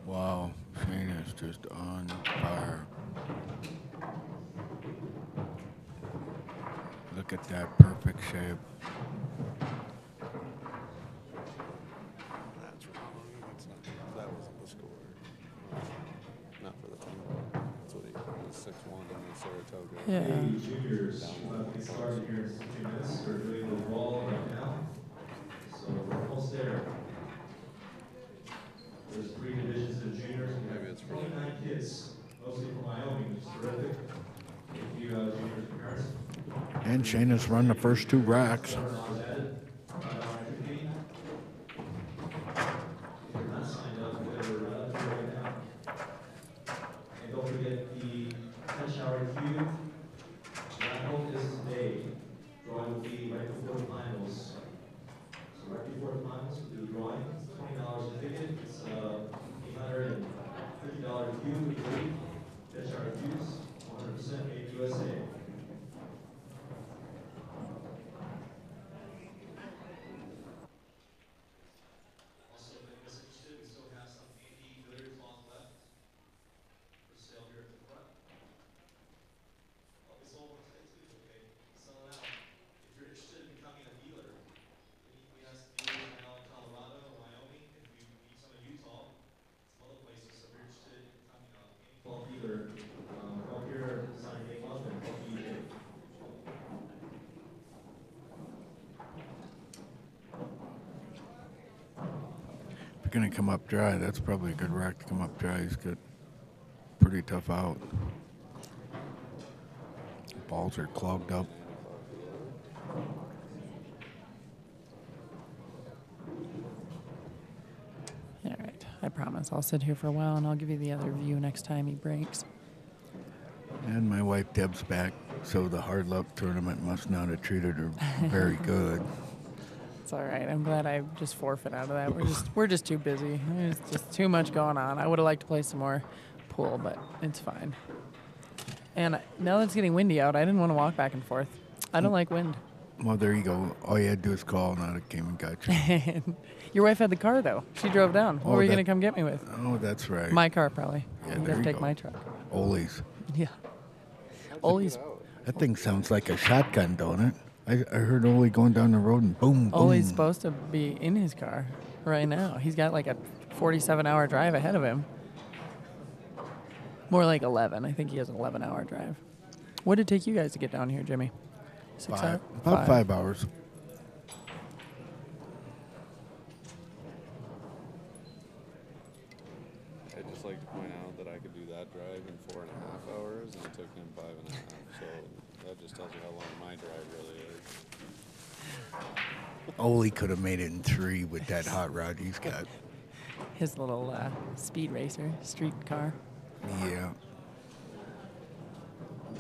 Wow, Shane is just on fire. Look at that perfect shape. That's wrong. That wasn't the score. Not for the team. That's what he got. It was 6-1 in the Saratoga. Yeah. Hey, juniors, Down we'll one have to point get started points. here in just a few minutes. We're doing the wall right now. So we're almost there. There's 3 divisions of juniors. We Maybe it's have for 29 kids, mostly from Wyoming, which is terrific. A few juniors and parents. And Shane has run the first 2 racks. $400 added, $5 entry fee. If you're not signed up, you better run up here right now. And don't forget the 10-shower queue. Raffle is today. Drawing will be right before the finals. So right before the finals, we'll do the drawing. It's $20 a ticket. It's $850 queue with free. 10-shower queues, 100% made USA. Also, if anyone's interested, we still have some antique billiard cloth left for sale here at the front. Oh, we sold one today too. Okay, selling out. If you're interested in becoming a dealer, we have some dealers now in Colorado and Wyoming. If you need some in Utah, some other places. So if you're interested in becoming a cloth dealer, come here, sign your name up, and help you get. If you're going to come up dry, that's probably a good rack to come up dry. He's got pretty tough out. Balls are clogged up. All right. I promise I'll sit here for a while and I'll give you the other view next time he breaks. And my wife Deb's back, so the hard luck tournament must not have treated her very good. It's all right. I'm glad I just forfeit out of that. We're just too busy. There's just too much going on. I would have liked to play some more pool, but it's fine. And now that it's getting windy out, I didn't want to walk back and forth. I don't like wind. Well, there you go. All you had to do is call, and I came and got you. Your wife had the car, though. She drove down. What Oh, were you that- going to come get me with? Oh, that's right. My car, probably. Yeah, You there have to you take go. my truck. Ole's. Yeah. Ole's That thing sounds like a shotgun, don't it? I heard Ole going down the road and boom, boom. Ole's supposed to be in his car right now. He's got like a 47-hour drive ahead of him. More like 11. I think he has an 11-hour drive. What did it take you guys to get down here, Jimmy? 6 hours? About 5 hours. I'd just like to point out that I could do that drive in 4.5 hours, and it took him 5.5. So that just tells you how long my drive really is. Ole could have made it in 3 with that hot rod he's got. His little speed racer, street car. Yeah.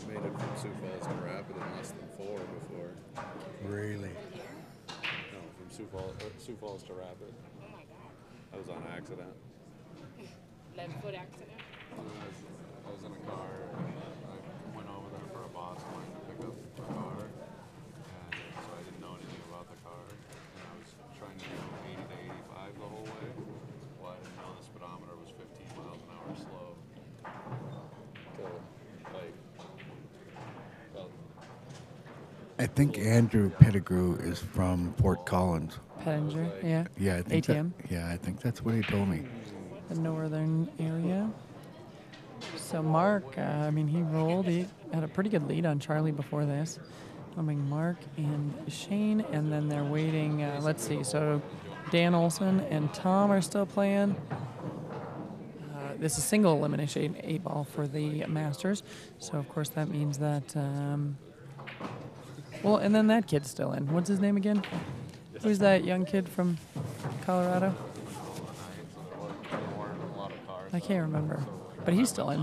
Made it from Sioux Falls to Rapid in less than 4 before. Really? No, from Sioux Falls to Rapid. I was on accident. Foot accident. I was in a car. I went over there for a boss wanted to pick up a car, and so I didn't know anything about the car. And I was trying to do 80 to 85 the whole way. Well, I didn't know the speedometer was 15 miles an hour slow. So, like, well, I think Andrew Pettigrew is from Fort Collins. Pettinger, yeah. Yeah, I think ATM. I think that's what he told me. The northern area. So Mark, he rolled. He had a pretty good lead on Charlie before this. Mark and Shane, and then they're waiting. Let's see. So Dan Olson and Tom are still playing. This is single elimination 8-ball for the Masters. So of course that means that. And then that kid's still in. What's his name again? Who's that young kid from Colorado? I can't remember, but he's still in.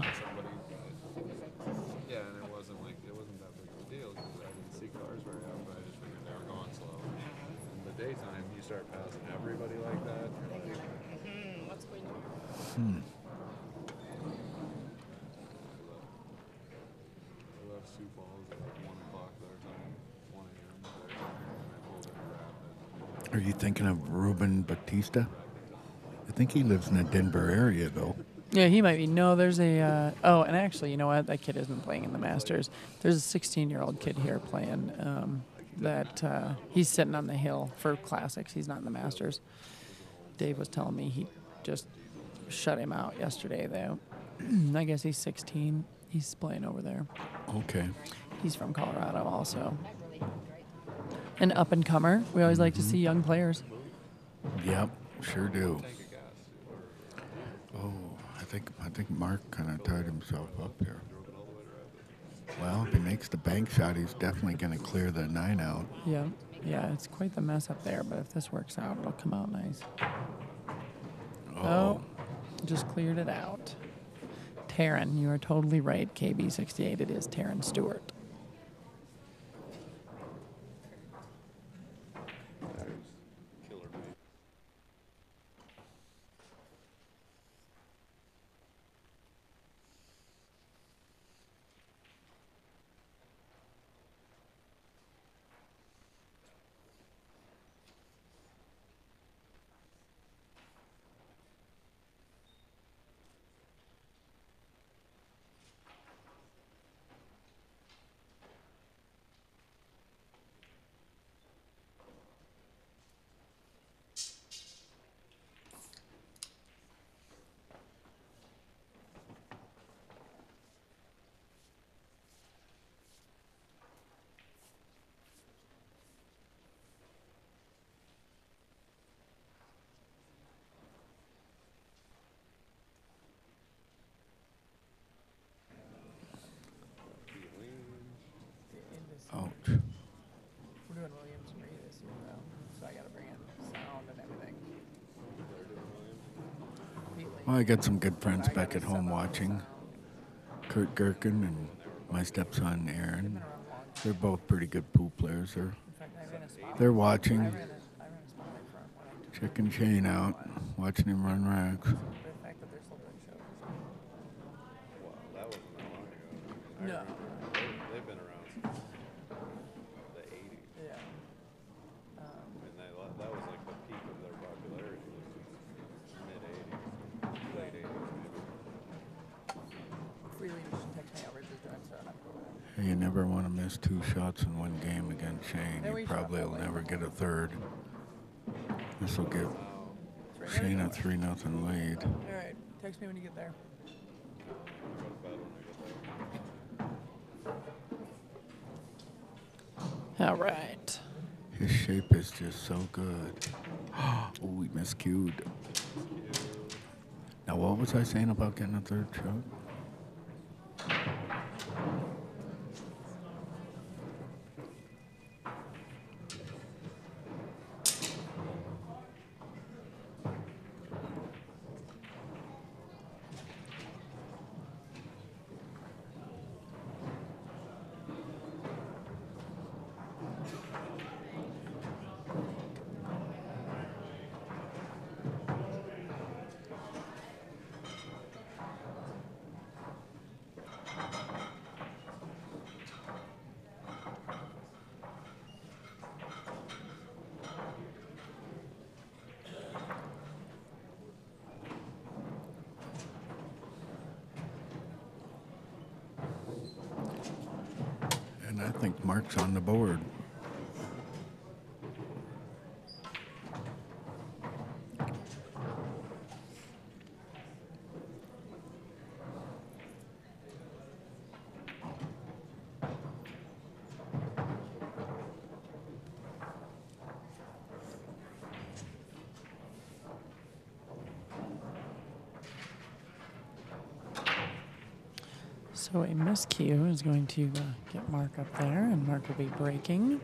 yeah, and it wasn't that big of a deal because I didn't see cars very often. I just figured they were going slow. In the daytime, you start passing everybody like that. You're like, What's going on? I left Sioux Falls at like 1 o'clock their time, 1 a.m. their time, and I pulled into Rapid. Are you thinking of Ruben Batista? think he lives in the Denver area, though. Yeah, he might be. No, there's a. And actually, you know what? That kid isn't playing in the Masters. There's a 16-year-old kid here playing. He's sitting on the hill for classics. He's not in the Masters. Dave was telling me he just shut him out yesterday, though. I guess he's 16. He's playing over there. Okay. He's from Colorado, also. An up-and-comer. We always like to see young players. Yep, sure do. Tank of gas. Oh, I think Mark kind of tied himself up here. Well, if he makes the bank shot, he's definitely going to clear the 9 out. Yeah. Yeah, it's quite the mess up there, but if this works out, it'll come out nice. Oh, just cleared it out. Taryn, you are totally right. KB68, it is Taryn Stewart. Killer mate. Ouch. We're doing Williams and Ree this year, though, so I got to bring in sound and everything. Well, I got some good friends back at home watching. Kurt Gherkin and my stepson Aaron. They're both pretty good pool players. They're watching. Checking Shane out, watching him run racks. Wow, that wasn't that long ago. No. They've been around since the 80s. Yeah. And that was like the peak of their popularity. Mid 80s, late 80s maybe. Freely, you should text me over to join, so I'm cool. You never want to miss 2 shots in one game against Shane. You probably will never get a third. This will give Shane a 3-0 lead. All right. Text me when you get there. Go to bed when I get there. All right. His shape is just so good. Oh, he miscued. Now, what was I saying about getting a third shot? And I think Mark's on the board. So a miscue is going to get Mark up there, and Mark will be breaking.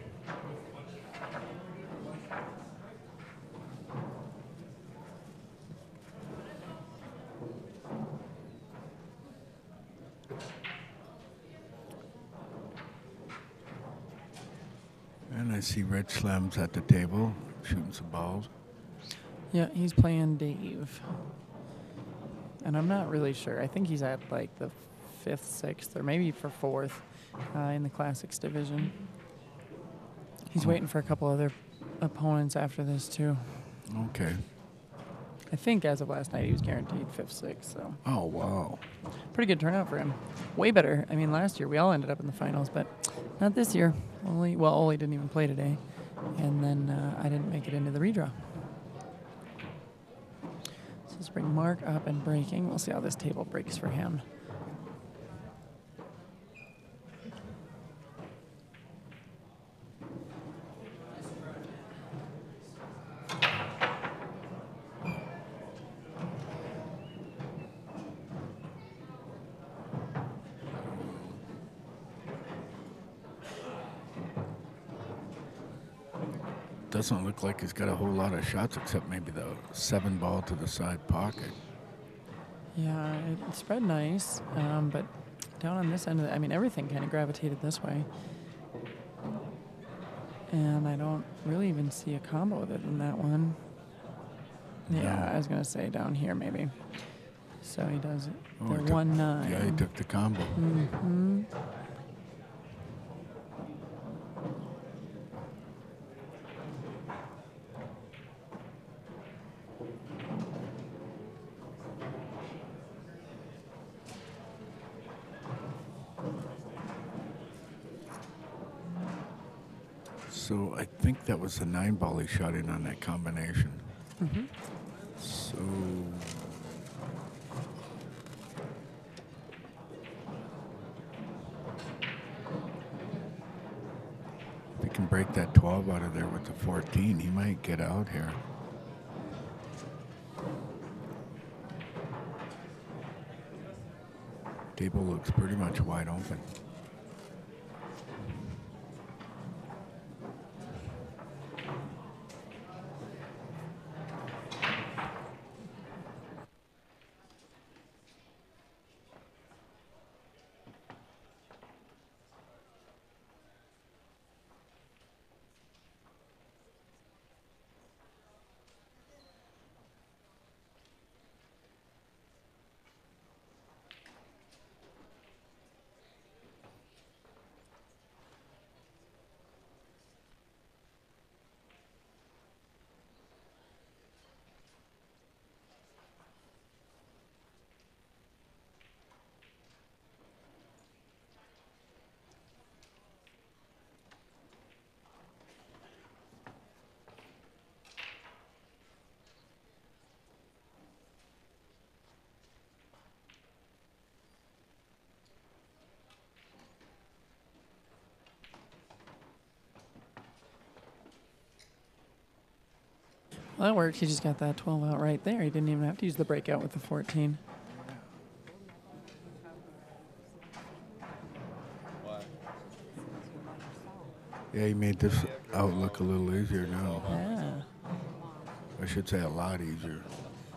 And I see Red Slam's at the table, shooting some balls. Yeah, he's playing Dave. And I'm not really sure. I think he's at like the 5th, 6th, or maybe for 4th in the Classics division. He's waiting for a couple other opponents after this, too. Okay. I think as of last night he was guaranteed 5th, 6th. So Oh, wow. pretty good turnout for him. Way better. I mean, last year we all ended up in the finals, but not this year. Ole didn't even play today, and then I didn't make it into the redraw. So let's bring Mark up and breaking. We'll see how this table breaks for him. Doesn't look like he's got a whole lot of shots except maybe the 7-ball to the side pocket. Yeah, it spread nice, but down on this end of I mean, everything kind of gravitated this way. And I don't really even see a combo other than that one. Yeah, I was going to say down here maybe. So he does it. Oh, The he took- 1-9. Yeah, he took the combo. Mm-hmm. So I think that was the 9-ball he shot in on that combination. Mm-hmm. So if he can break that 12 out of there with the 14, he might get out here. Table looks pretty much wide open. Well, that worked. He just got that 12 out right there. He didn't even have to use the breakout with the 14. What? Yeah, he made this out look a little easier now. Yeah. I should say a lot easier.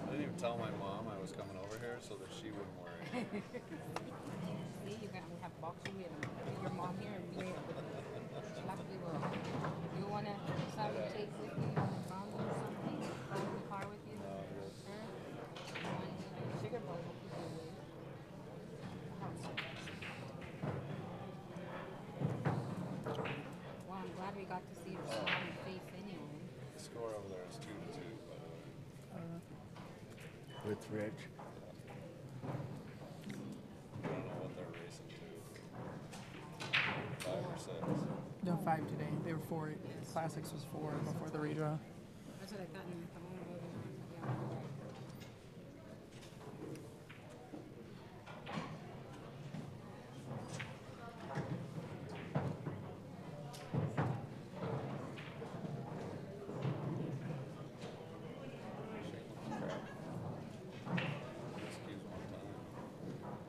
I didn't even tell my mom I was coming over here so that she wouldn't worry. See, you can have box you with your mom here and me here. Luckily, you want to take with you your mom or something? Go in the car with you? Her? Sugar bowl will keep you away. Well, I'm glad we got to see your smiling face anyway. The score over there is 2-2, by the way. With Rich. I don't know what they're racing to. 5 or 6. No, 5 today. They were 4. Classics was 4 before the redraw. That's what I thought. And I thought, oh, yeah. Excuse one time.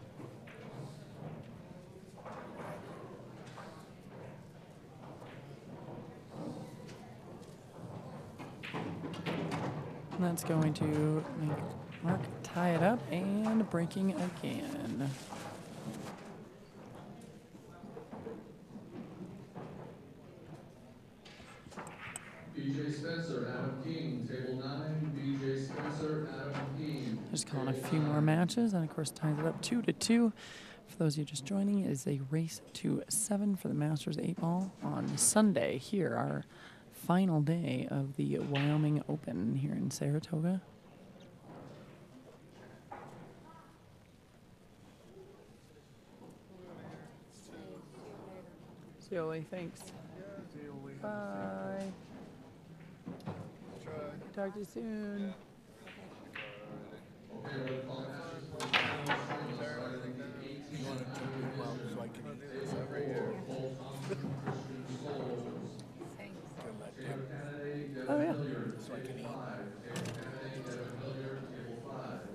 And that's going to make Mark tie it up and breaking again. BJ Spencer, Adam King, table 9, BJ Spencer, Adam King. Just calling a few more matches, and of course ties it up 2-2. For those of you just joining, it is a race to 7 for the Masters 8-ball on Sunday. Here, our final day of the Wyoming Open here in Saratoga. Zioli, thanks. Bye. Talk to you soon. Okay, we'll call masters for the final string starting with the 18 Well, so I can table 4, Cole Thompson, Christian Scholes. Thanks. Table candidate, Oh, Devin yeah. Hilliard, table 5. Table candidate, Devin Hilliard, table 5.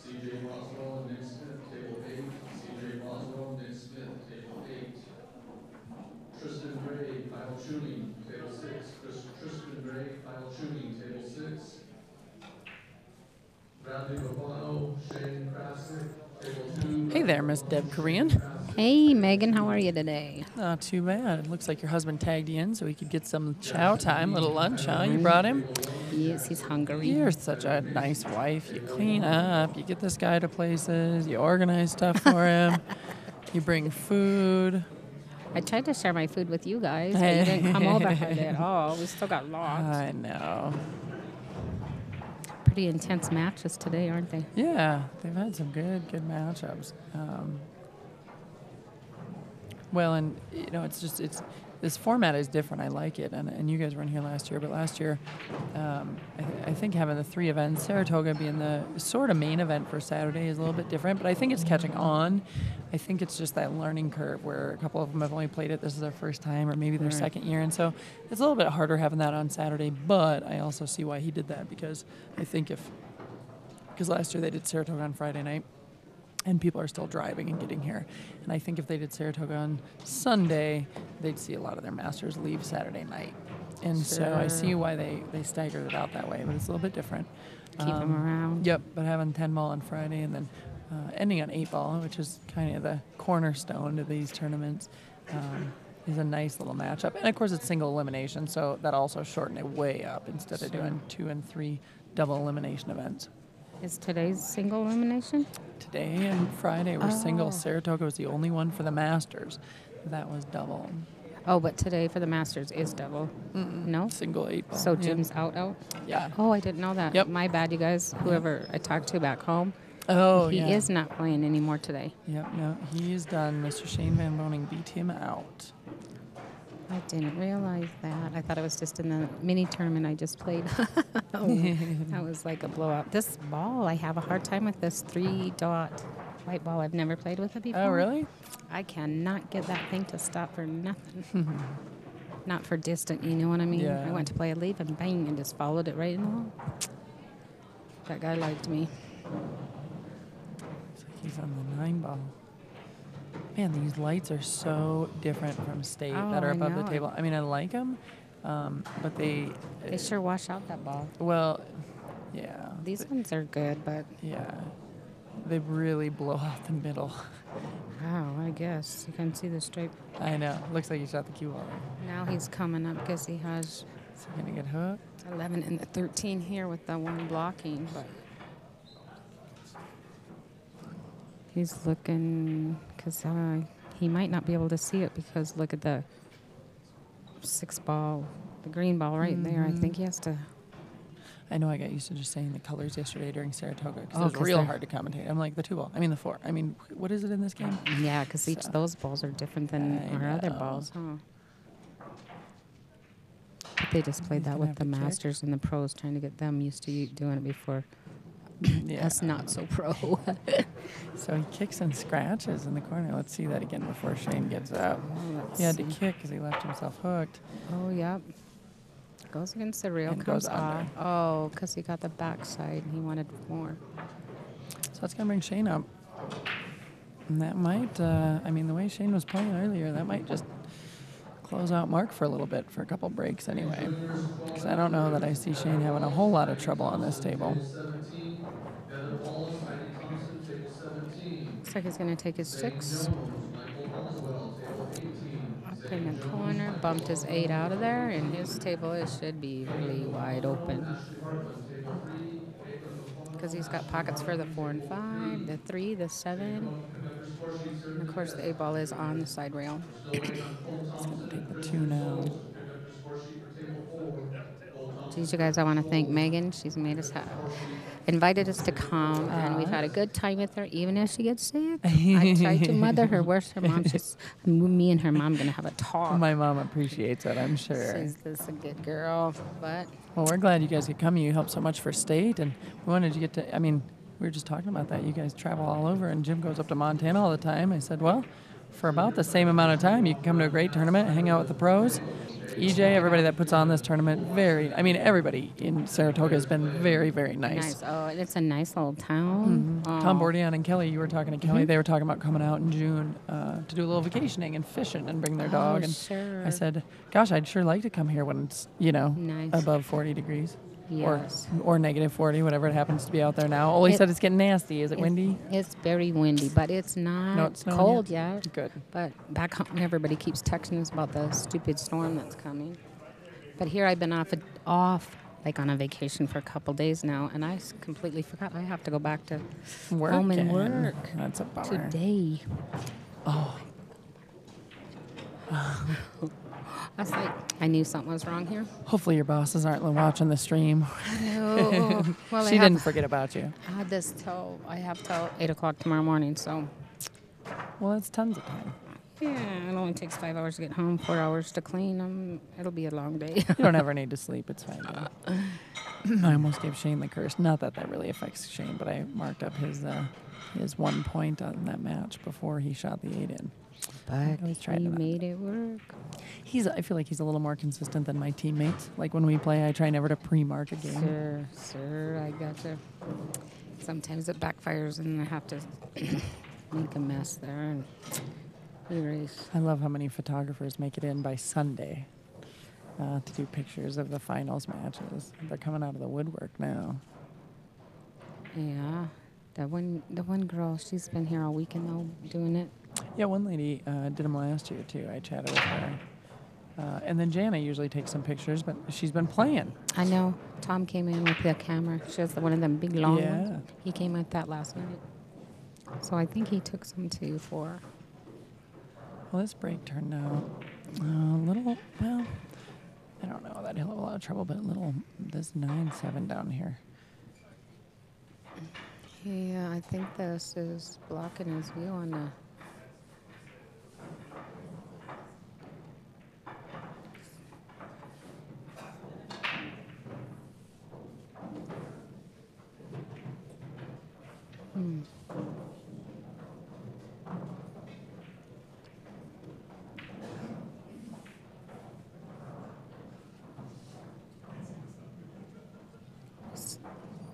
CJ Boswell, Nick Smith, table 8. CJ Boswell, Nick Smith, table 8. Tristan Gray, Kyle Tuning, table 6. Tristan Gray, Kyle Tuning, table 6. Bradley Bavano, Shane Krasnick, table 2. Hey there, Miss Deb Korean. Hey, Megan, how are you today? Not too bad. It looks like your husband tagged you in so he could get some chow time, little lunch, huh? You brought him? Yes, he's hungry. You're such a nice wife. You clean up, you get this guy to places, you organize stuff for him, you bring food. I tried to share my food with you guys, but you didn't come over hardly at all. We still got lots. I know. Pretty intense matches today, aren't they? Yeah, they've had some good matchups. Well, and you know, it's this format is different. I like it, and you guys weren't here last year, but last year, I think having the 3 events, Saratoga being the sort of main event for Saturday, is a little bit different. But I think it's catching on. I think it's just that learning curve where a couple of them have only played it. This is their first time, or maybe their second year, and so it's a little bit harder having that on Saturday. But I also see why he did that, because I think because last year they did Saratoga on Friday night, and people are still driving and getting here. And I think if they did Saratoga on Sunday, they'd see a lot of their masters leave Saturday night. And so I see why they staggered it out that way, but it's a little bit different. Keep them around. Yep, but having 10 ball on Friday and then ending on 8 ball, which is kind of the cornerstone to these tournaments, is a nice little matchup. And of course it's single elimination, so that also shortened it way up instead of doing 2 and 3 double elimination events. Is today's single elimination? Today and Friday were singles. Saratoga was the only one for the Masters that was double. Oh, but today for the Masters is double. No? Single 8 ball. So Yeah. Jim's out? Yeah. Oh, I didn't know that. Yep. My bad, you guys. Whoever I talked to back home, Oh, he yeah. is not playing anymore today. Yep, no, he is done. Mr. Shane Van Boening beat him out. I didn't realize that. I thought it was just in the mini tournament I just played. That was like a blowout. This ball, I have a hard time with this 3-dot white ball. I've never played with it before. Oh, really? I cannot get that thing to stop for nothing. Not for distant, you know what I mean? Yeah. I went to play a leap and bang, and just followed it right in the wall. That guy liked me. Looks like he's on the 9 ball. Man, these lights are so different from state that Oh, are I above the know. table. I mean, I like them, but they, They sure wash out that ball. well, yeah. These ones are good, but Yeah. They really blow out the middle. wow, I guess. You can see the stripe. I know. Looks like he shot the cue ball there. Now he's coming up because he has Is he going to get hooked? 11 and the 13 here with the one blocking, but he's looking because he might not be able to see it because look at the 6 ball, the green ball right there. I think he has to. I know I got used to just saying the colors yesterday during Saratoga because Oh, it was 'cause real they're- hard to commentate. I'm like, the 2 ball. I mean, the 4. I mean, what is it in this game? Yeah, because each of those balls are different than I our other know. balls, huh? But they just played that gonna with have the to kick. Masters and the pros, trying to get them used to doing it before Yeah. us not so pro. So he kicks and scratches in the corner. Let's see that again before Shane gets up. Let's He had to see. kick because he left himself hooked. Oh, yep. Goes against the rail, And comes goes under. off. Oh, because he got the backside and he wanted more. So that's going to bring Shane up. And that might, I mean, the way Shane was playing earlier, that might just close out Mark for a little bit, for a couple breaks anyway. Because I don't know that I see Shane having a whole lot of trouble on this table. 17, Heather Wallace, Heidi Thompson, table 17. Looks like he's going to take his 6. Jones, Michael Boswell, table 18. Up in the corner, bumped his 8 out of there, and his table should be really wide open. Ashley Hartman, table 3. Caitlin Because he's got pockets for the 4 and 5, the 3, the 7. And of course, the 8 ball is on the side rail. He's going to take the 2 now. Pick up your score sheet for table 4. Cole Geez, you guys, I want to thank Megan. She's made us invited us to come, and we've had a good time with her, even if she gets sick. I tried to mother her. Where's her mom? Me and her mom going to have a talk. My mom appreciates it, I'm sure. She's this a good girl, but Well, we're glad you guys could come. You helped so much for state, and we wanted you to get to, I mean, we were just talking about that. You guys travel all over, and Jim goes up to Montana all the time. I said, well, for about the same amount of time, you can come to a great tournament, hang out with the pros. EJ, everybody that puts on this tournament, everybody in Saratoga has been very, very nice. Oh, and it's a nice little town. Oh. Tom Bordian and Kelly, you were talking to Kelly, they were talking about coming out in June to do a little vacationing and fishing and bring their dog. And sure. I said, gosh, I'd sure like to come here when it's, Nice. above 40 degrees. Yes. Or negative 40, whatever it happens to be out there now. Oli said it's getting nasty. Is it windy? It's very windy, but it's not No, it's not cold yet. Good. But back home, everybody keeps texting us about the stupid storm that's coming. But here I've been off like on a vacation for a couple days now, and I completely forgot I have to go back to home and work. That's a bummer. Today. Oh. I was like, I knew something was wrong here. Hopefully your bosses aren't watching the stream. No. Well, She didn't forget about you. I had this I have till 8 o'clock tomorrow morning, so. Well, that's tons of time. Yeah, it only takes 5 hours to get home, 4 hours to clean. It'll be a long day. You don't ever need to sleep. It's fine. I almost gave Shane the curse. Not that really affects Shane, but I marked up his 1 point on that match before he shot the 8 in. But he made it work. I feel like he's a little more consistent than my teammates. Like when we play, I try never to pre-mark a game. Sure, I gotcha. Sometimes it backfires and I have to make a mess there and erase. I love how many photographers make it in by Sunday to do pictures of the finals matches. They're coming out of the woodwork now. Yeah, the one girl, she's been here all weekend though, doing it. Yeah, one lady did them last year too. I chatted with her. And then Jana usually takes some pictures, but she's been playing. I know. Tom came in with the camera. She has one of them big long Yeah. ones. He came with that last night. So I think he took some too for. Well, this break turned out a little, well, I don't know that he'll have a lot of trouble, but this 9-7 down here. Yeah, I think this is blocking his view on the.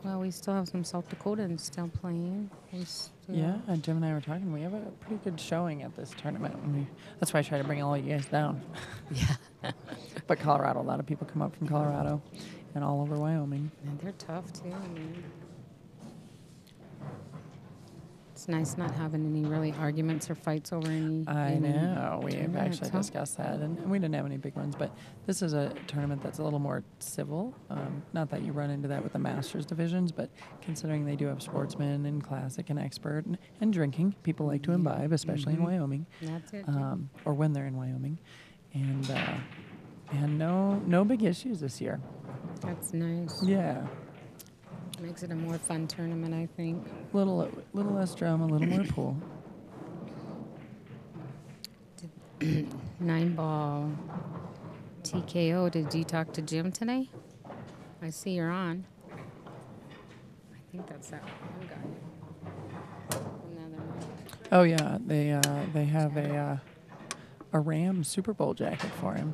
Well, we still have some South Dakotans still playing. Yeah, and Jim and I were talking. We have a pretty good showing at this tournament. That's why I try to bring all you guys down. Yeah. But Colorado, a lot of people come up from Colorado and all over Wyoming. And they're tough, too. I mean, it's nice not having any really arguments or fights over any. I know. We have tournaments, actually discussed that, and we didn't have any big ones. But this is a tournament that's a little more civil. Not that you run into that with the Masters divisions, but considering they do have sportsmen and classic and expert and drinking, people like to imbibe, especially in Wyoming. That's it. Or when they're in Wyoming. And no big issues this year. That's nice. Yeah. Makes it a more fun tournament, I think. Little less drama, a little more pool. 9-ball TKO. Did you talk to Jim today? I see you're on. I think that's that one guy. Another one. Oh yeah, they have a Rams Super Bowl jacket for him.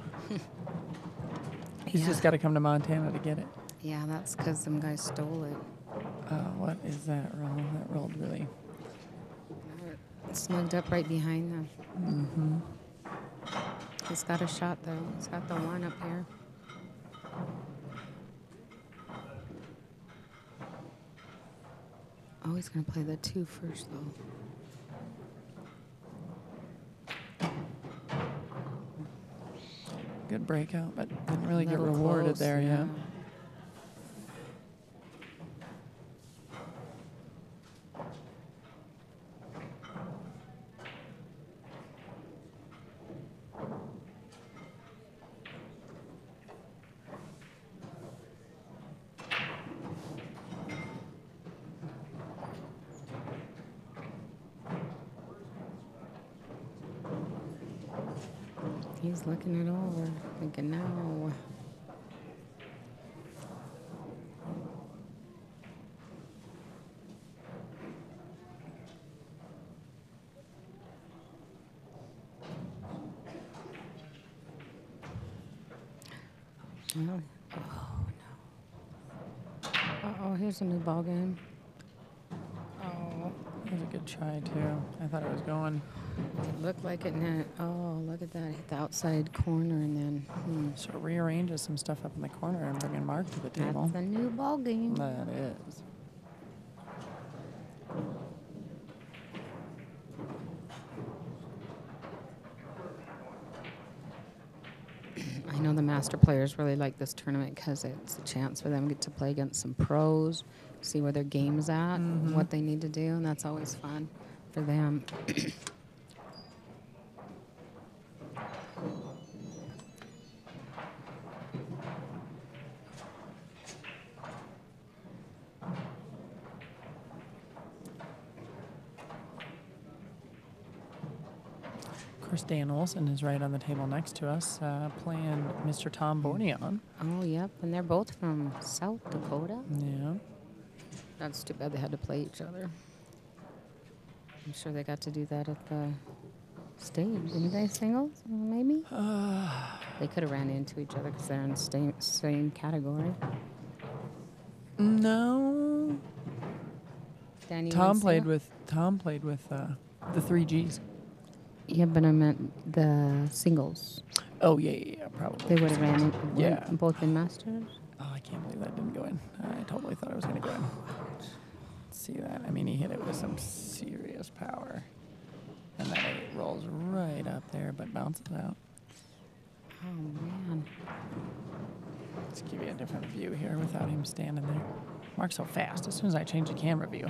He's just got to come to Montana to get it. Yeah, that's because some guys stole it. What is that roll? That rolled really. Snugged up right behind them. Mm-hmm. He's got a shot, though. He's got the one up here. Oh, he's going to play the 2 first, though. Good breakout, but didn't really get Little rewarded close, there yet. He's looking it over, thinking, no. Well, oh no. Uh-oh, here's a new ball game. Oh, That was a good try, too. I thought it was going. it looked like it. Oh, look at that. Hit the outside corner and then. So it rearranges some stuff up in the corner and bringing Mark to the table. That's a new ball game. That is. I know the master players really like this tournament because it's a chance for them to get to play against some pros, see where their game's at, what they need to do, and that's always fun for them. Of course, Dan Olson is right on the table next to us, playing Mr. Tom Borneon. Oh, yep, and they're both from South Dakota. Yeah. That's too bad they had to play each other. I'm sure they got to do that at the stage. Didn't they, singles? Maybe? They could have ran into each other because they're in the same category. No. Danny Tom played Winslow? with the 3Gs. Yeah, but I meant the singles. Oh, yeah, probably. They would have ran into Yeah. both in Masters. Oh, I can't believe that didn't go in. I totally thought it was going to go in. See that? I mean, he hit it with some serious power. And that 8 rolls right up there, but bounces out. Oh, man. Let's give you a different view here without him standing there. Mark's so fast. As soon as I change the camera view,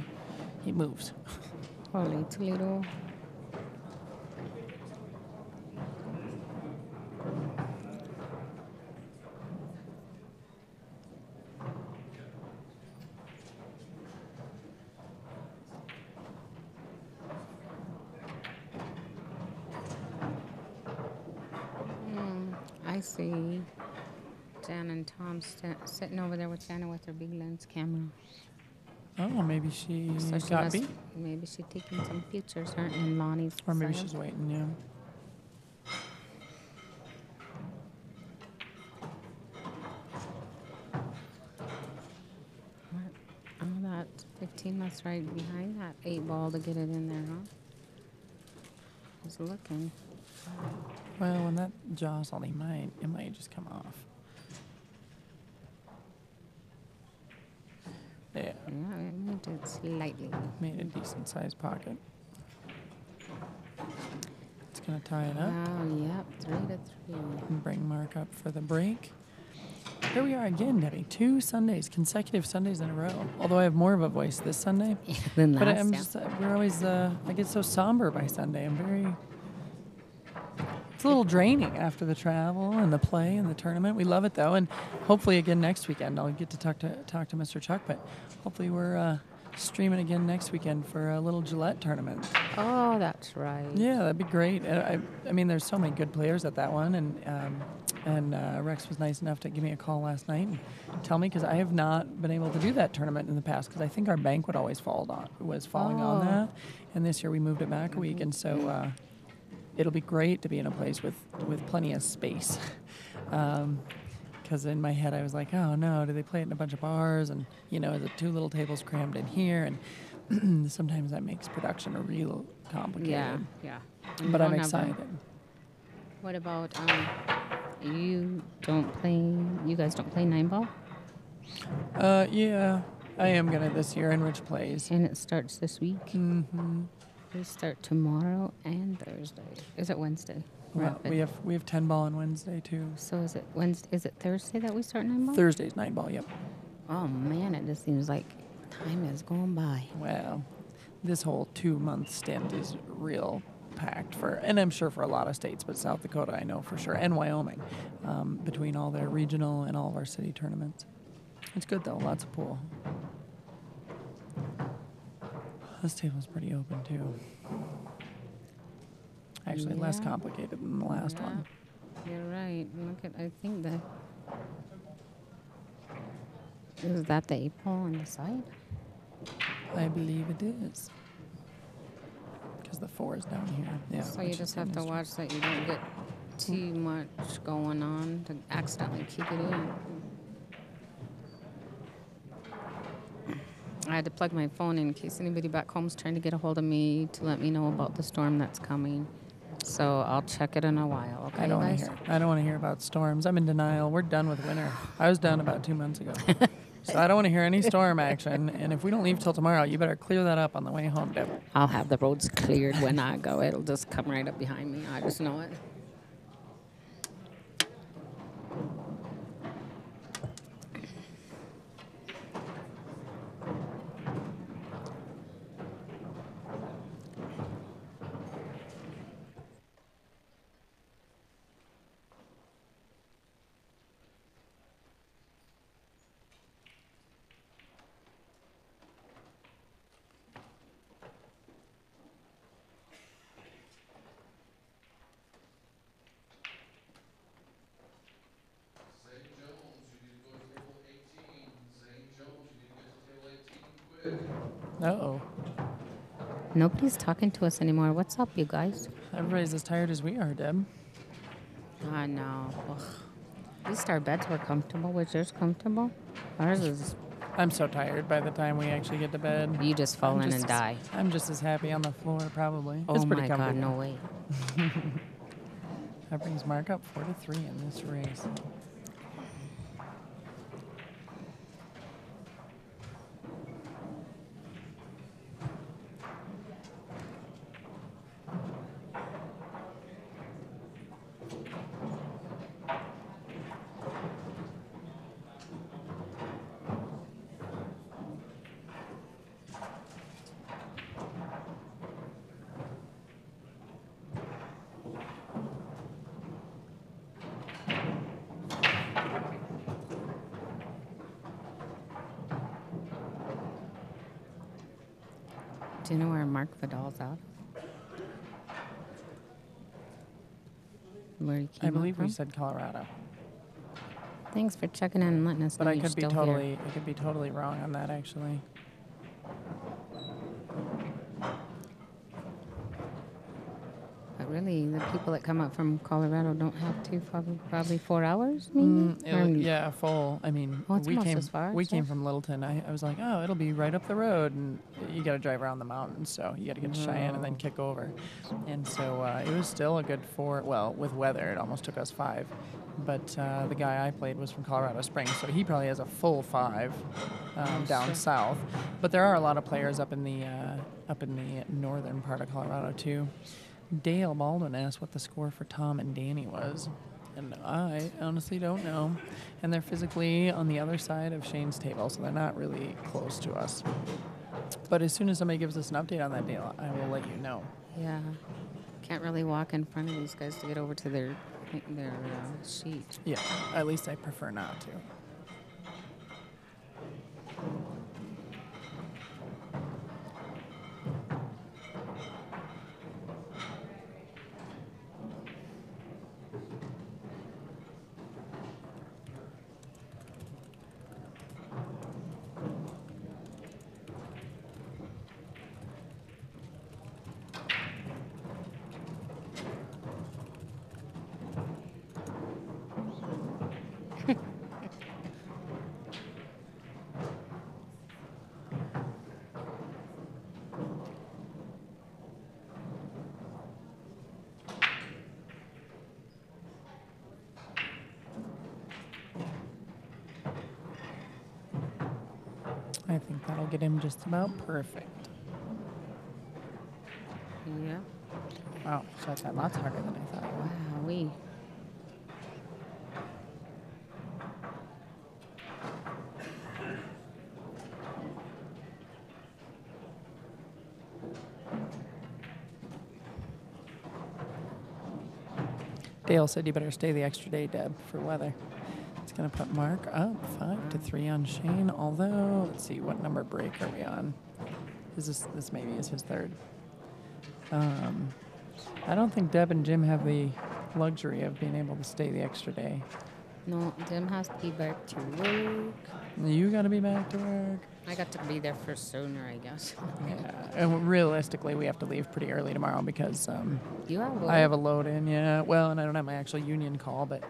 he moves. Holy Toledo. I see Jan and Tom sitting over there with Jana with her big lens camera. Oh, maybe she So she got must, beat. maybe she's taking some pictures, her and Lonnie's. Or maybe side. she's waiting, yeah. Oh, that 15 must right behind that 8 ball to get it in there, huh? He's looking. Well, when that jostled, it might just come off. Yeah, Yeah, it moved it slightly. made a decent sized pocket. It's gonna tie it up Wow, yep, 3-3. and bring Mark up for the break. Here we are again, Debbie. 2 Sundays, consecutive Sundays in a row. Although I have more of a voice this Sunday. Then But last, I'm yeah. just, we're always, I get so somber by Sunday. It's a little draining after the travel and the play and the tournament. We love it though, and hopefully again next weekend. I'll get to talk to Mr. Chuck, but hopefully we're streaming again next weekend for a little Gillette tournament. Oh, that's right. Yeah, that'd be great. I mean, there's so many good players at that one, and Rex was nice enough to give me a call last night and tell me, because I have not been able to do that tournament in the past because I think our banquet always falling on Oh. that, and this year we moved it back a week, and so it'll be great to be in a place with plenty of space. Because in my head I was like, oh no, do they play it in a bunch of bars? And the 2 little tables crammed in here, and sometimes that makes production a real complicated. Yeah, yeah. And But you I'm don't have a- excited. What about you guys don't play 9-ball? Yeah, I am gonna this year, and Rich plays. And it starts this week. Mm-hmm. We start tomorrow and Thursday. Is it Wednesday? Well, we have 10 ball on Wednesday too. So is it Wednesday? Is it Thursday that we start 9-ball? Thursday's 9 ball. Yep. Oh man, it just seems like time is going by. Well, this whole 2-month stint is real packed and I'm sure for a lot of states, but South Dakota I know for sure, and Wyoming, between all their regional and all of our city tournaments. It's good though, lots of pool. This table's pretty open too. Actually, less Yeah. complicated than the last one. You're right. Look at, I think the, is that the 8-pole on the side? I believe it is. Because the 4 is down here. Yeah. So you which just is have in to history. watch that you don't get too much going on to accidentally kick it in. I had to plug my phone in case anybody back home's trying to get a hold of me to let me know about the storm that's coming. So I'll check it in a while, okay, I don't want guys? to hear. I don't want to hear about storms. I'm in denial. We're done with winter. I was done about 2 months ago. So I don't want to hear any storm action. And if we don't leave till tomorrow, you better clear that up on the way home, Deb. I'll have the roads cleared when I go. It'll just come right up behind me. I just know it. St. Jones, you need to go to table 18. St. Jones, you need to get to table 18 quick. Uh-oh. Nobody's talking to us anymore. What's up, you guys? Everybody's as tired as we are, Deb. I know. Ugh. At least our beds were comfortable. Was yours comfortable? Ours is, I'm so tired by the time we actually get to bed. you just fall I'm in just and as- die. I'm just as happy on the floor, probably. Oh It's pretty my God, comfortable. no way. That brings Mark up 4-3 in this race. Do you know where MarcVidal's out? Where he came I believe up from? we said Colorado, Thanks for checking in and letting us but know I you're could be still totally, here. I could be totally wrong on that actually. But really, the people that come up from Colorado don't have to probably 4 hours, maybe? Or- Yeah, full. I mean, Oh, it's we almost came as far we as came us? from Littleton. I was like, oh, it'll be right up the road, and you got to drive around the mountains, so you got to get to Cheyenne and then kick over. And so it was still a good 4. Well, with weather, it almost took us 5. But the guy I played was from Colorado Springs, so he probably has a full 5 down sure. south. But there are a lot of players up in the northern part of Colorado too. Dale Baldwin asked what the score for Tom and Danny was, and I honestly don't know. And they're physically on the other side of Shane's table, so they're not really close to us. But as soon as somebody gives us an update on that, Dale, I will let you know. Yeah. Can't really walk in front of these guys to get over to their sheet. Yeah, at least I prefer not to. I think that'll get him just about perfect. Yeah. Wow, shot that lots harder than I thought. Wow, we. Dale said you better stay the extra day, Deb, for weather. It's going to put Mark up 5-3 on Shane, although, let's see, what number break are we on? Is this maybe is his third. I don't think Deb and Jim have the luxury of being able to stay the extra day. No, Jim has to be back to work. You got to be back to work. I got to be there for sooner, I guess. Yeah, and realistically, we have to leave pretty early tomorrow because You have I have a load in. Yeah, well, and I don't have my actual union call, but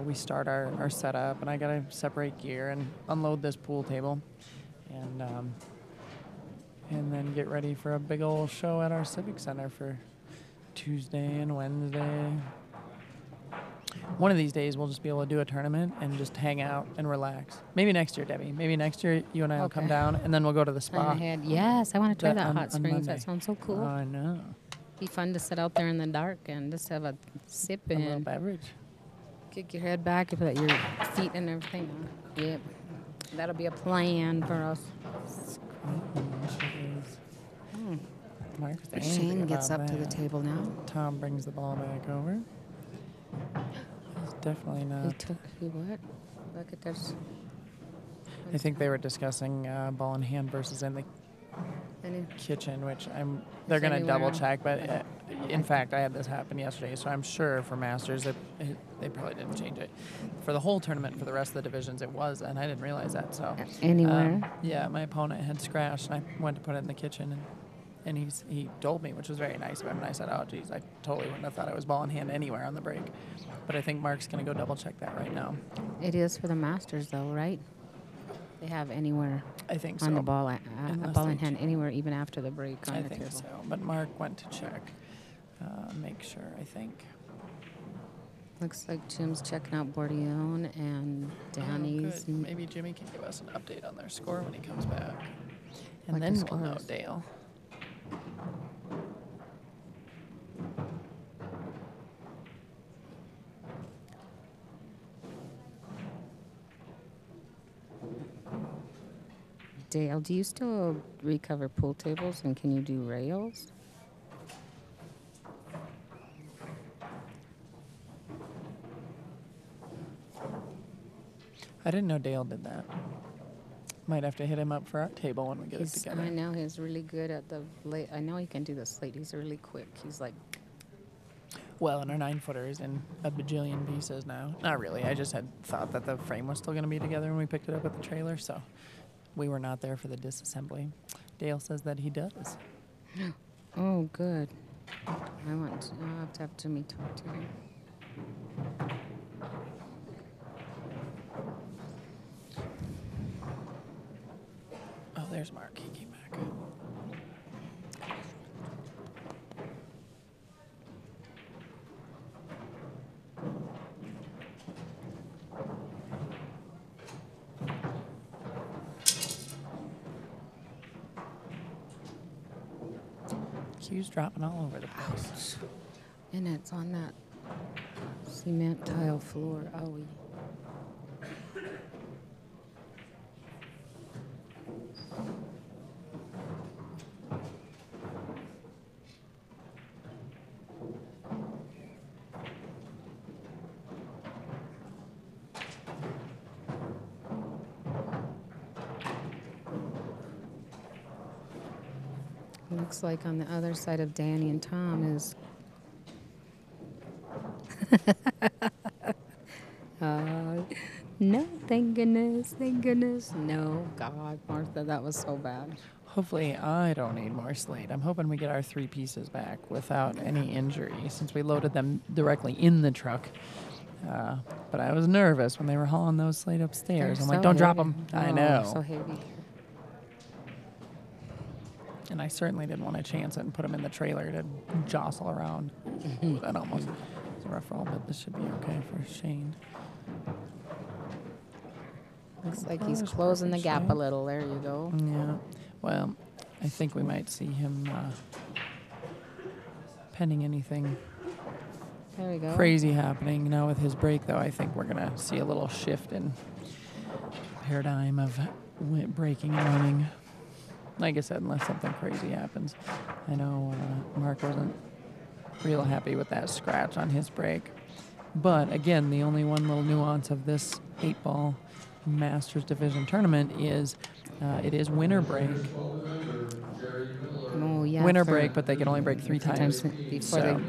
we start our setup, and I got to separate gear and unload this pool table, and then get ready for a big old show at our civic center for Tuesday and Wednesday. One of these days, we'll just be able to do a tournament and just hang out and relax. Maybe next year, Debbie. Maybe next year you and I will come Okay. down, and then we'll go to the spa. Plan ahead. Yes, I want to try that on- hot on springs. That Monday. sounds so cool. I know. Be fun to sit out there in the dark and just have a sip A little and beverage. kick your head back and put your feet and everything on. Yep. That'll be a plan for us. Mark's angry Shane gets about up to the that. table now. Tom brings the ball back over. He's definitely He not. took, he what? Look at this. I think they were discussing ball in hand versus in the Any- kitchen, which they're going to anywhere. double check. But in fact, I had this happen yesterday, so I'm sure for Masters they probably didn't change it. For the whole tournament, for the rest of the divisions, it was, and I didn't realize that. So Anywhere. yeah, my opponent had scratched, and I went to put it in the kitchen, and he told me, which was very nice of him. And I said, "Oh, geez, I totally wouldn't have thought I was ball in hand anywhere on the break." But I think Mark's going to go double check that right now. It is for the Masters, though, right? They have anywhere I think on so. the ball, a Unless ball they in hand, anywhere, even after the break on I the think table. so. But Mark went to check, make sure. I think. Looks like Jim's checking out Bordeaux and Danny's. Good. Maybe Jimmy can give us an update on their score when he comes back, and What then the we'll know, score is. Dale. Dale, do you still recover pool tables and can you do rails? I didn't know Dale did that. Might have to hit him up for our table when we get it together. I know he's really good at the late. I know he can do the slate. He's really quick. He's like, Well, and our 9-footer is in a bajillion pieces now. Not really. I just had thought that the frame was still going to be together when we picked it up at the trailer, so we were not there for the disassembly. Dale says that he does. oh, good. I'll have to have Jimmy talk to him. Oh, there's Mark. He came back. Cues dropping all over the place. And it's on that cement tile floor. Oh, looks like on the other side of Danny and Tom is. No, thank goodness, thank goodness. No, God, Martha, that was so bad. Hopefully, I don't need more slate. I'm hoping we get our 3 pieces back without any injury since we loaded them directly in the truck. But I was nervous when they were hauling those slate upstairs. They're I'm like, so don't drop heavy. them. I Oh, know. so heavy. And I certainly didn't want to chance it and put them in the trailer to jostle around. Ooh, that almost was a rough roll, but this should be okay for Shane. Looks like he's Close, closing the perfect gap a shape. little. There you go. Yeah. Well, I think we might see him pending anything There we go. crazy happening. Now with his break, though, I think we're going to see a little shift in paradigm of breaking and running. Like I said, unless something crazy happens. I know Mark wasn't real happy with that scratch on his break. But again, the only one little nuance of this 8-ball Masters Division tournament is it is winter break. Oh, yeah. Winter for break, but they can only break 3 times. before So,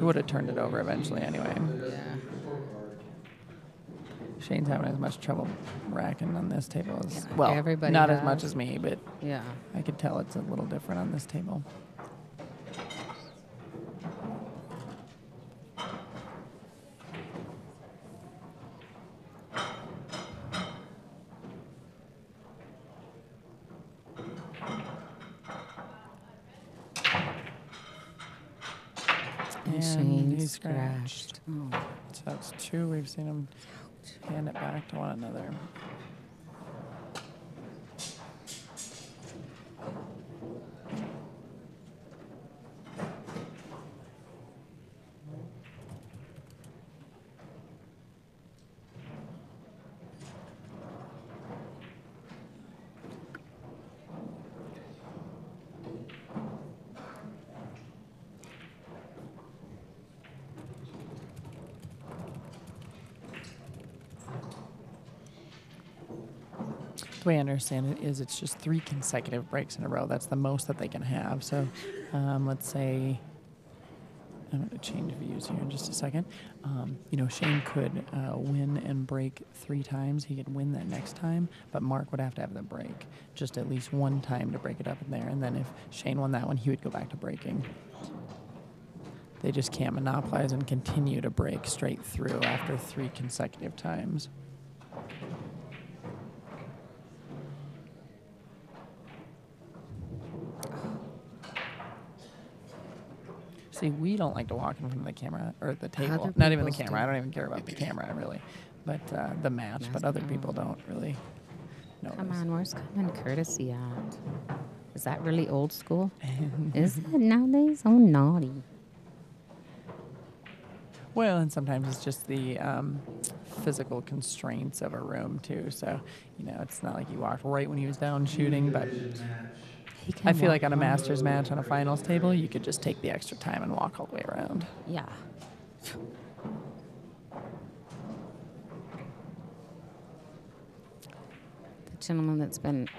He would have turned it over eventually anyway. Yeah. Shane's having as much trouble racking on this table as Yeah, well. everybody Not as much has. as me, but Yeah. I could tell it's a little different on this table. And And Shane he's scratched. Oh. So that's 2. We've seen him hand it back to one another. The way I understand it is it's just 3 consecutive breaks in a row. That's the most that they can have. So let's say, I'm going to change views here in just a second. Shane could win and break 3 times. He could win that next time, but Mark would have to have the break just at least 1 time to break it up in there. And then if Shane won that one, he would go back to breaking. They just can't monopolize and continue to break straight through after 3 consecutive times. See, we don't like to walk in front of the camera or the table. Other Not even the people's camera. I do. don't even care about the camera, really. But the match. But other people don't really notice. Come on, where's common courtesy at? Is that really old school? Is it nowadays? Oh, naughty. Well, and sometimes it's just the physical constraints of a room, too. So, it's not like you walked right when he was down shooting, but I feel like on a Masters match on a finals table, you could just take the extra time and walk all the way around. Yeah. The gentleman that's been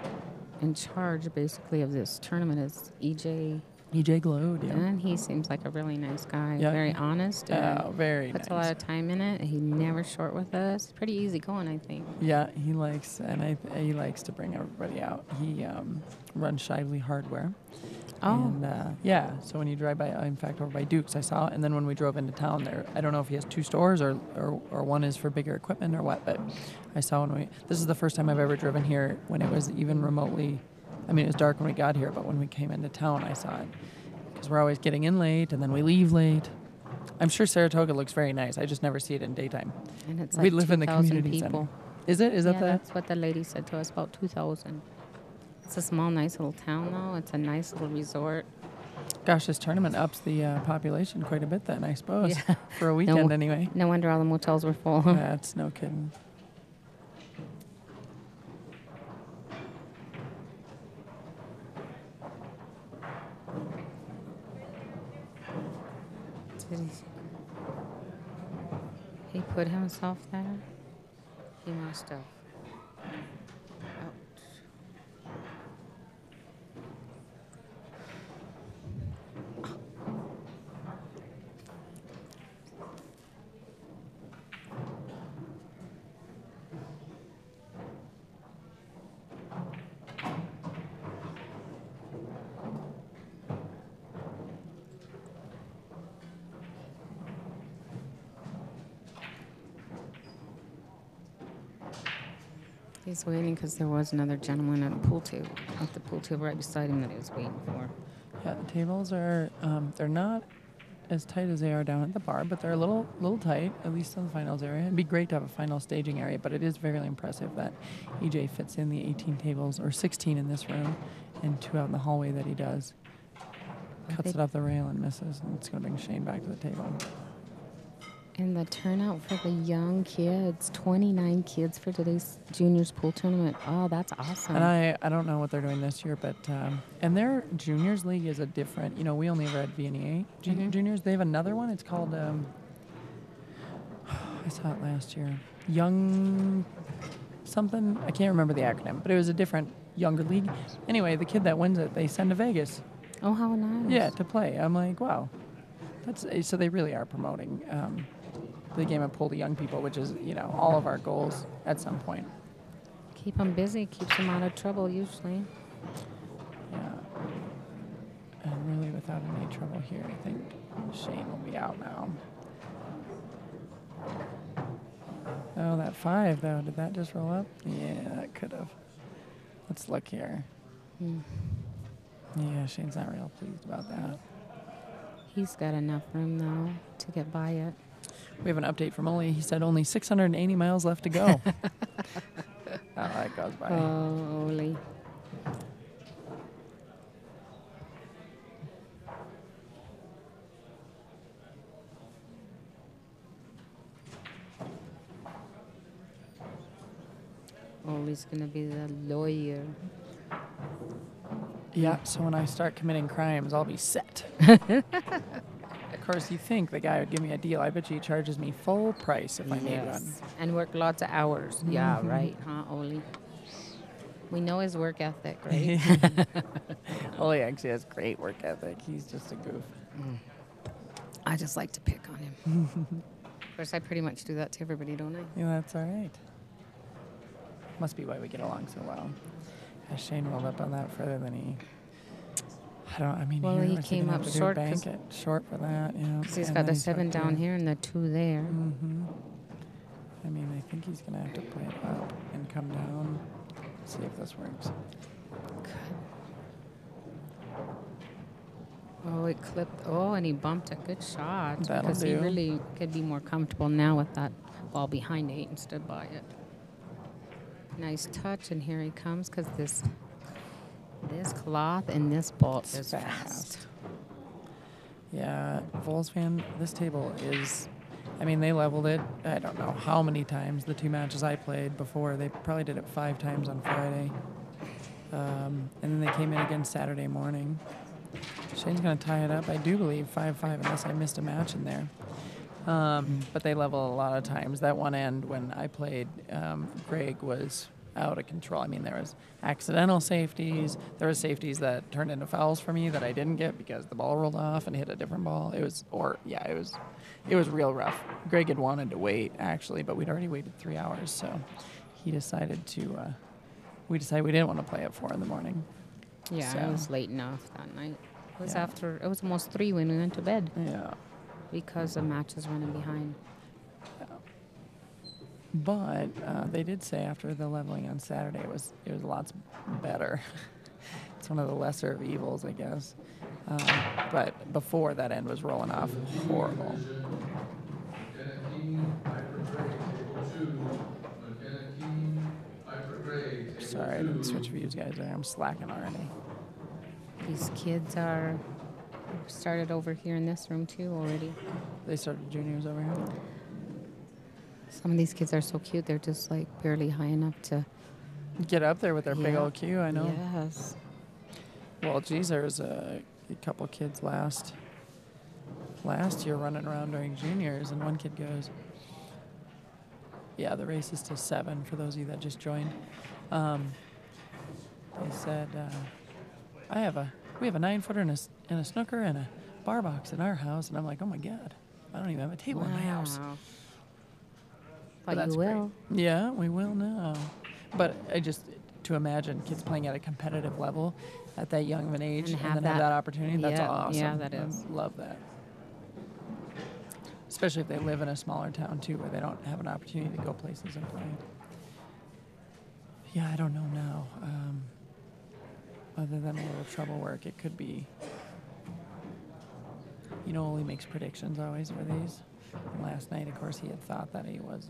in charge, basically, of this tournament is EJ. EJ glowed, yeah. And he seems like a really nice guy. Yeah. Very honest. And Very puts nice. a lot of time in it. He never short with us. Pretty easy going, I think. Yeah, he likes, and he likes to bring everybody out. He runs Shively Hardware. Oh. And so when you drive by, in fact, over by Duke's, I saw it. And then when we drove into town there, I don't know if he has 2 stores or one is for bigger equipment or what, but I saw this is the first time I've ever driven here when it was even remotely, it was dark when we got here, but when we came into town, I saw it. Because we're always getting in late and then we leave late. I'm sure Saratoga looks very nice. I just never see it in daytime. And it's We like live in the 2,000 community people. center. Is it? Is that Yeah, the? that's what the lady said to us, about 2,000. It's a small, nice little town, though. It's a nice little resort. Gosh, this tournament ups the population quite a bit then, I suppose. Yeah. For a weekend anyway. No wonder all the motels were full. That's no kidding. Did he put himself there? He must have. He's waiting because there was another gentleman at the pool table right beside him that he was waiting for. Yeah, the tables are, they're not as tight as they are down at the bar, but they're a little tight, at least in the finals area. It'd be great to have a final staging area, but it is very impressive that EJ fits in the 18 tables, or 16 in this room, and 2 out in the hallway that he does. Cuts it up the rail and misses, and it's going to bring Shane back to the table. And the turnout for the young kids, 29 kids for today's juniors pool tournament. Oh, that's awesome. And I don't know what they're doing this year, but and their juniors league is a different. We only ever had VNEA juniors. They have another one. It's called I saw it last year. Young something. I can't remember the acronym, but it was a different younger league. Anyway, the kid that wins it, they send to Vegas. Oh, how nice. Yeah, to play. I'm like, wow. So they really are promoting the game of pool to young people, which is, all of our goals at some point. Keep them busy, keeps them out of trouble usually. Yeah. And really without any trouble here, I think Shane will be out now. Oh, that 5, though. Did that just roll up? Yeah, it could have. Let's look here. Yeah, Shane's not real pleased about that. He's got enough room, though, to get by it. We have an update from Oli. He said only 680 miles left to go. Oh, that goes by. Oh, Oli. Oli's going to be the lawyer. Yeah, so when I start committing crimes, I'll be set. Of course, you think the guy would give me a deal. I bet you he charges me full price if I need one. And work lots of hours. Yeah, right, huh, Oli? We know his work ethic, right? Oli actually has great work ethic. He's just a goof. I just like to pick on him. Of course, I pretty much do that to everybody, don't I? Yeah, that's all right. Must be why we get along so well. Has Shane rolled up on that further than he... Well, here he was came gonna up have to do short bank 'cause- it short for that, yeah. Because he's And got then the he 7 took down here and the 2 there. I mean, I think he's going to have to play it up and come down. See if this works. Oh, it clipped. Oh, and he bumped a good shot. That'll because he do. really could be more comfortable now with that ball behind 8 and stood by it. Nice touch, and here he comes because this cloth and this ball is fast. Yeah, Vols fan, this table is, they leveled it, I don't know how many times, the 2 matches I played before. They probably did it 5 times on Friday. And then they came in again Saturday morning. Shane's going to tie it up, I do believe, 5-5, unless I missed a match in there. But they level a lot of times. That one end when I played, Greg was out of control. There was accidental safeties. There was safeties that turned into fouls for me that I didn't get because the ball rolled off and hit a different ball. It was real rough. Greg had wanted to wait, actually, but we'd already waited 3 hours, so he decided to, we decided we didn't want to play at 4 in the morning. Yeah, So- it was late enough that night. It was Yeah. it was almost 3 when we went to bed Yeah. because the match was running behind. But they did say after the leveling on Saturday it was lots better. It's one of the lesser of evils, I guess. But before that end was rolling off, horrible. Sorry, I didn't switch views, guys. I'm slacking already. These kids are started over here in this room too already. They started juniors over here. Some of these kids are so cute. They're just like barely high enough to Get up there with their big Yeah. old queue, I know. Yes. Well, geez, there was a couple kids last year running around during juniors, and one kid goes, yeah, the race is till 7 for those of you that just joined. They said, we have a 9-footer and a snooker and a bar box in our house, and I'm like, oh my God, I don't even have a table in my house. Wow. But But that's you will. great. Yeah, we will now. But to imagine kids playing at a competitive level at that young of an age And and, have then have that- that opportunity, that's yeah, awesome. yeah, that I is. love that. Especially if they live in a smaller town, too, where they don't have an opportunity to go places and play. Yeah, I don't know now. Other than a little trouble work, it could be... Oli makes predictions always for these. And last night, of course, he had thought that he was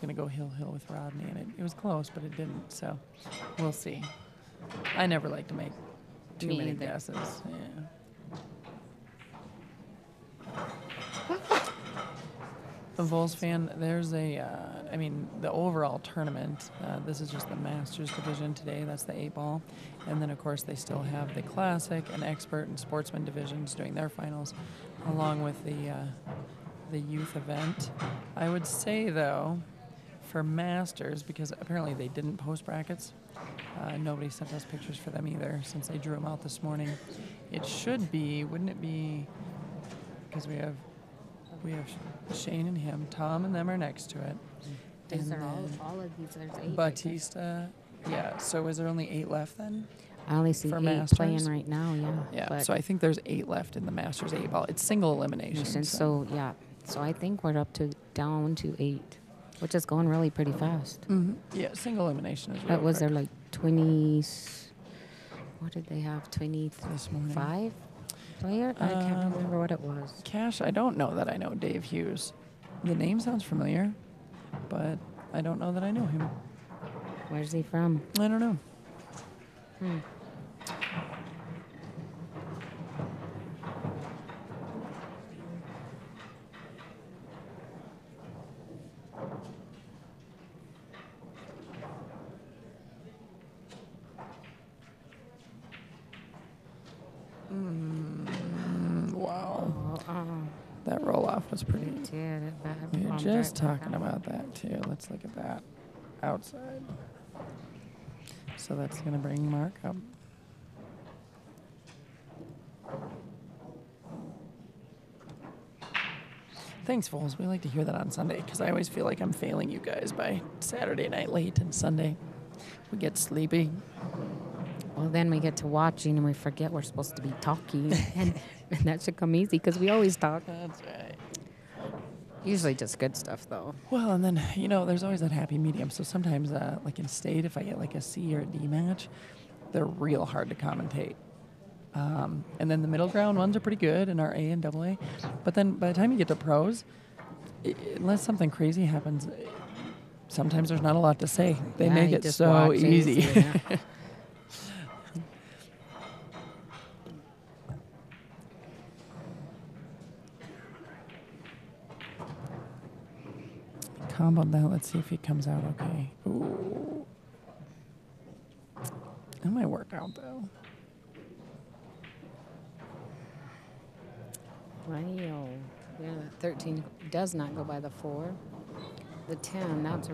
going to go hill with Rodney, and it was close, but it didn't. So we'll see. I never like to make too Me many either. guesses. Yeah. The Vols fan, there's the overall tournament, this is just the Masters division today, that's the 8-ball. And then, of course, they still have the Classic and Expert and Sportsman divisions doing their finals, along with the youth event. I would say, though, for Masters, because apparently they didn't post brackets, Nobody sent us pictures for them either since they drew them out this morning. It should be, wouldn't it be? Because we have Shane and him. Tom and them are next to it. These And are then all of these. There's 8. right there. Batista. Yeah. So is there only 8 left then? I only see for 8 Masters? playing right now. Yeah. Yeah. But So I think there's 8 left in the Masters 8 ball. It's single elimination. so yeah. So I think we're down to 8, which is going really pretty fast. Yeah. Single elimination is. That real was quick. there like 20. What did they have? This morning. 25 player? I can't remember what it was. Cash. I don't know that I know Dave Hughes. The name sounds familiar, but I don't know that I know him. Where's he from? I don't know. Wow. That roll off was pretty. Yeah, We were just talking about that too. Let's look at that outside. So that's going to bring Mark up. Thanks, Foles. We like to hear that on Sunday because I always feel like I'm failing you guys by Saturday night late and Sunday. We get sleepy. Well, then we get to watching and we forget we're supposed to be talking. and that should come easy because we always talk. That's right. Usually just good stuff, though. Well, and then, there's always that happy medium. So sometimes, like in state, if I get like a C or a D match, they're real hard to commentate. And then the middle ground ones are pretty good in our A and double A. But then by the time you get to pros, unless something crazy happens, sometimes there's not a lot to say. They Yeah, make you it just so watch easy. yeah. Comboed that. Let's see if he comes out okay. Ooh. That might work out, though. Wow. Yeah, 13 does not go by the 4. The 10, that's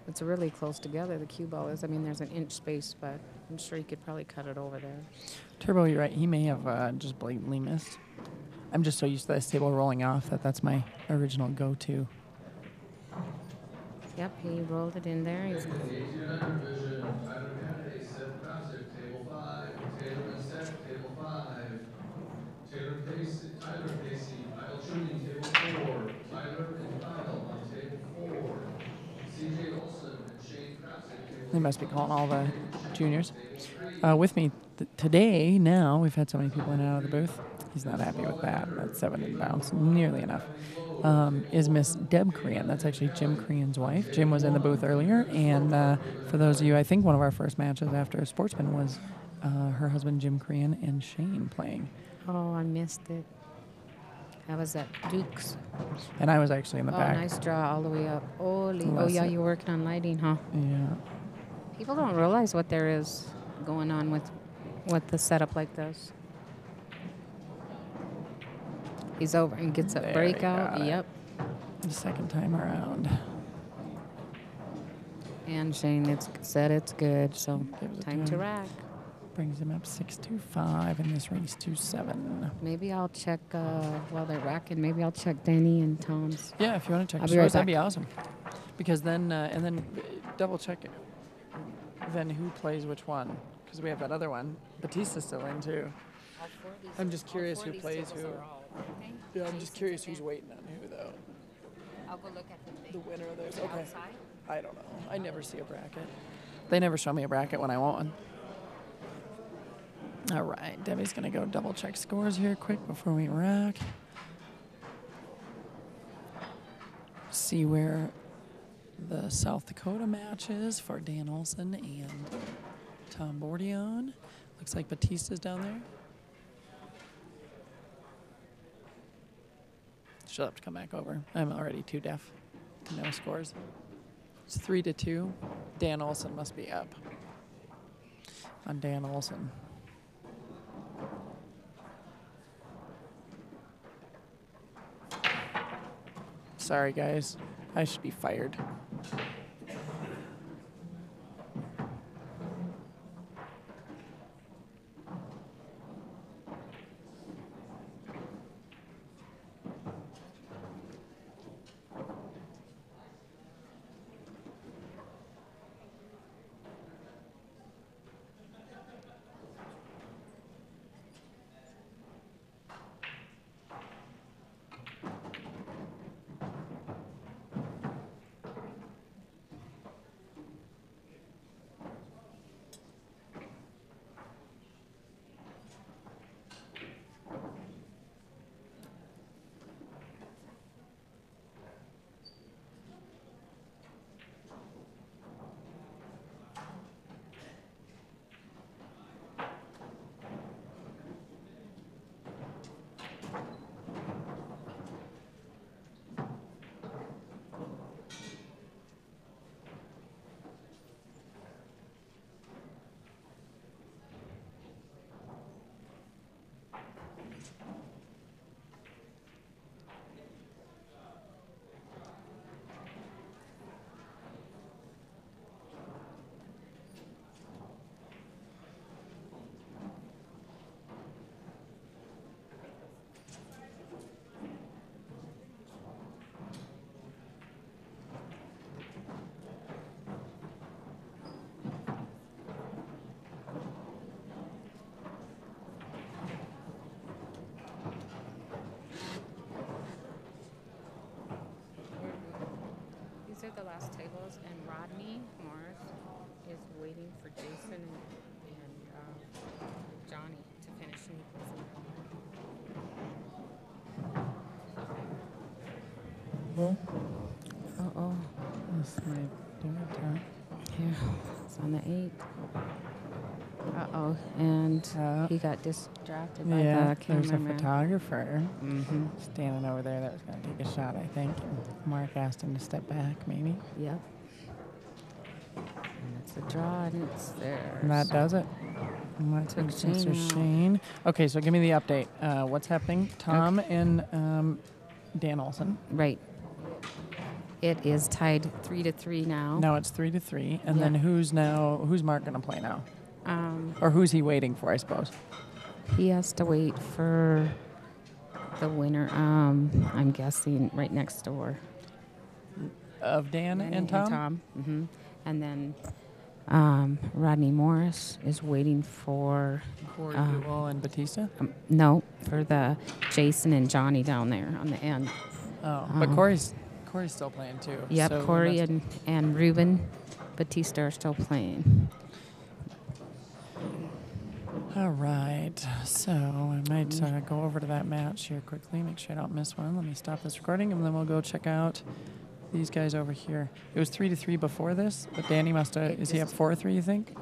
it's really close together, the cue ball is. I mean, there's an inch space, but I'm sure you could probably cut it over there. Turbo, you're right. He may have just blatantly missed. I'm just so used to this table rolling off that's my original go-to. Yep, he rolled it in there. He's Table 5, Taylor and set, table 5. Tyler Pacey, Idle tuning, table 4. Tyler and Idle on table 4. CJ Olson and Shane Krapsik, table They must be calling all the juniors. With me today, now, we've had so many people in and out of the booth. He's not happy with that. That 7 didn't bounce nearly enough. Is Miss Deb Crean. That's actually Jim Crean's wife. Jim was in the booth earlier, and for those of you, I think one of our first matches after Sportsman was her husband Jim Crean and Shane playing. Oh, I missed it. I was at Duke's. And I was actually in the back. Nice draw all the way up. Holy. Oh, Unless yeah, it- you're working on lighting, huh? Yeah. People don't realize what there is going on with the setup like this. He's over and gets a There, he breakout. got it. Yep. The second time around. And Shane said it's good, so Gives it time to to him. rack. Brings him up 6-5 in this race 2-7. Maybe I'll check while they're racking. Maybe I'll check Danny and Tom's. Yeah, if you want to check I'll the be right scores, that'd back. be awesome. Because then, and then double check it. Then who plays which one? Because we have that other one. Batista's still in too. I'm just curious who plays who. Yeah, I'm just curious who's waiting on who though. I'll go look at the thing. The winner of those. Okay. Outside? I don't know. I never see a bracket. They never show me a bracket when I want one. All right, Debbie's gonna go double check scores here quick before we rack. See where the South Dakota match is for Dan Olson and Tom Bordion. Looks like Batista's down there. She'll have to come back over. I'm already too deaf to know scores. It's 3-2. Dan Olson must be up. On Dan Olson. Sorry, guys. I should be fired. last tables, and Rodney Morris is waiting for Jason and Johnny to finish Nichols. Uh-oh. This might do it, huh? Here, it's on the 8th. Uh-oh, and he got distracted by Yeah, the there's a cameraman. photographer Mm-hmm. standing over there that was going to take a shot, I think. And Mark asked him to step back, maybe. Yep. And it's a draw, and it's there. And that does it. And that Took takes Shane Mr. out. Shane. Okay, so give me the update. What's happening? Tom and Dan Olson. Right. It is tied 3-3 now. Now it's 3-3. And Yeah. then who's Mark going to play now? Or who's he waiting for, I suppose? He has to wait for the winner. I'm guessing right next door. Of Dan and Tom? Mm-hmm. And then Rodney Morris is waiting for Corey Duval and Batista? no, for the Jason and Johnny down there on the end. Oh, but Corey's still playing too. Yep, so Corey he must- and Ruben Batista are still playing. All right, so I might go over to that match here quickly, make sure I don't miss one. Let me stop this recording, and then we'll go check out these guys over here. It was 3-3 before this, but Danny must have. Is he up 4-3? You think?